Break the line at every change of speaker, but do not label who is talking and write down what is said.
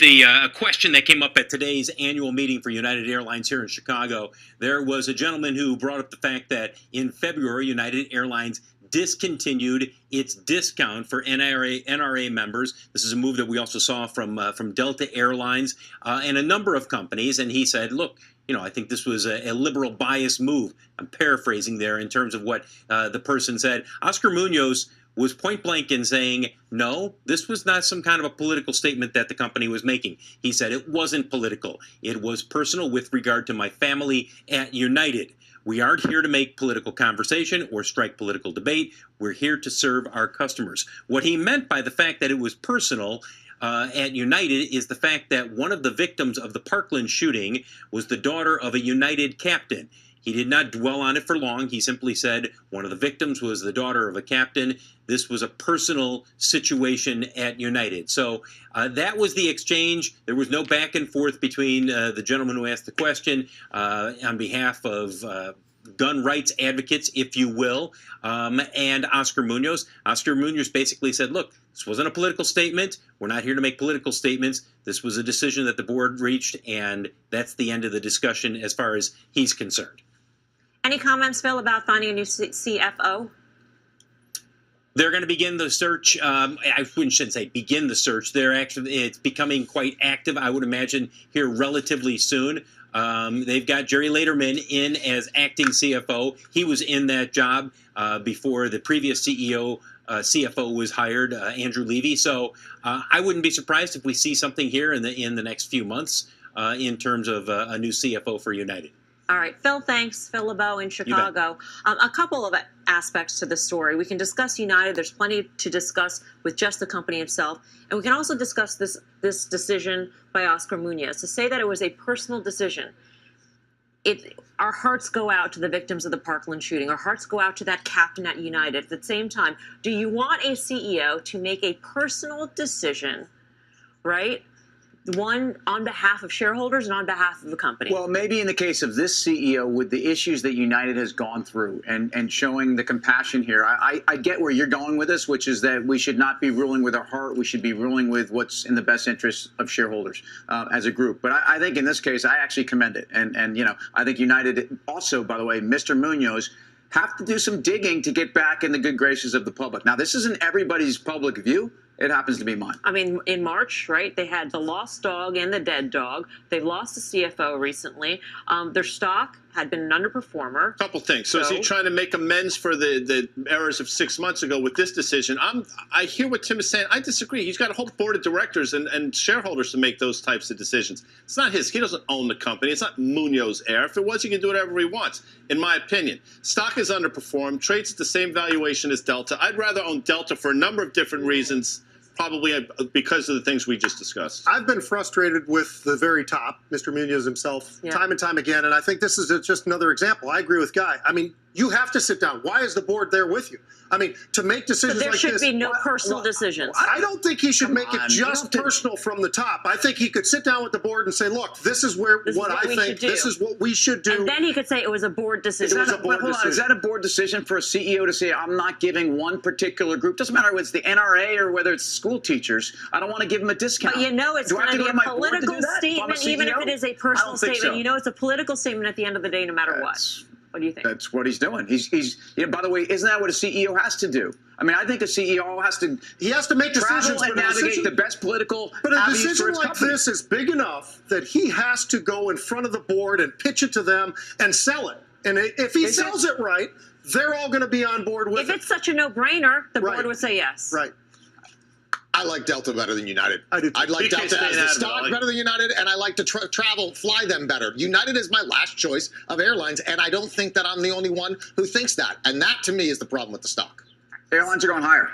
The question that came up at today's annual meeting for United Airlines here in Chicago, there was a gentleman who brought up the fact that in February, United Airlines discontinued its discount for NRA members. This is a move that we also saw from Delta Airlines and a number of companies. And he said, look, you know, I think this was a liberal bias move. I'm paraphrasing there in terms of what the person said. Oscar Munoz was point blank in saying, no, this was not some kind of a political statement that the company was making. He said it wasn't political. It was personal with regard to my family at United. We aren't here to make political conversation or strike political debate. We're here to serve our customers. What he meant by the fact that it was personal at United is the fact that one of the victims of the Parkland shooting was the daughter of a United captain. He did not dwell on it for long. He simply said one of the victims was the daughter of a captain. This was a personal situation at United. So that was the exchange. There was no back and forth between the gentleman who asked the question on behalf of gun rights advocates, if you will, and Oscar Munoz. Oscar Munoz basically said, look, this wasn't a political statement. We're not here to make political statements. This was a decision that the board reached, and that's the end of the discussion as far as he's concerned.
Any comments, Phil, about finding a new CFO?
They're going to begin the search. I shouldn't say begin the search. It's becoming quite active, I would imagine, here relatively soon. They've got Jerry Lederman in as acting CFO. He was in that job before the previous CFO was hired, Andrew Levy. So I wouldn't be surprised if we see something here in the next few months in terms of a new CFO for United.
All right, Phil, thanks. Phil LeBeau in Chicago. A couple of aspects to the story. We can discuss United. There's plenty to discuss with just the company itself. And we can also discuss this decision by Oscar Munoz. To say that it was a personal decision, our hearts go out to the victims of the Parkland shooting. Our hearts go out to that captain at United. At the same time, do you want a CEO to make a personal decision, right? One on behalf of shareholders and on behalf of the company?
Well, maybe in the case of this CEO, with the issues that United has gone through and showing the compassion here, I get where you're going with this, which is that we should not be ruling with our heart. We should be ruling with what's in the best interest of shareholders as a group. But I think in this case, I actually commend it. And you know, I think United also, by the way, Mr. Munoz, have to do some digging to get back in the good graces of the public. Now, this isn't everybody's public view. It happens to be mine.
I mean, in March, right, they had the lost dog and the dead dog. They've lost the CFO recently. Their stock had been an underperformer.
Couple things. So is he trying to make amends for the errors of 6 months ago with this decision? I hear what Tim is saying. I disagree. He's got a whole board of directors and shareholders to make those types of decisions. It's not his. He doesn't own the company. It's not Munoz Air. If it was, he can do whatever he wants, in my opinion. Stock is underperformed, trades at the same valuation as Delta. I'd rather own Delta for a number of different reasons, probably because of the things we just discussed.
I've been frustrated with the very top, Mr. Munoz himself, time and time again, and I think this is just another example. I agree with Guy. I mean, you have to sit down. Why is the board there with you? I mean, to make decisions like this.
There should be no personal decisions.
I don't think he should make it just personal from the top. I think he could sit down with the board and say, look, this is what I think. This is what we should do.
And then he could say it was a board decision.
Is that a board decision for a CEO to say, I'm not giving one particular group? Doesn't matter whether it's the NRA or whether it's school teachers. I don't want to give them a discount.
But you know it's going to be a political statement, even if it is a personal statement. You know it's a political statement at the end of the day, no matter what. What do you think?
That's what he's doing. He's you know, by the way, isn't that what a CEO has to do? I mean, I think a CEO has to
make decisions
and navigate the best political.
But a decision like this is big enough that he has to go in front of the board and pitch it to them and sell it. And if he sells it right, they're all going to be on board with it.
If it's such a no-brainer, the board would say yes.
Right.
I like Delta better than United.
I do too.
I'd like Delta as the stock better than United, and I like to fly them better. United is my last choice of airlines, and I don't think that I'm the only one who thinks that. And that, to me, is the problem with the stock.
Airlines are going higher.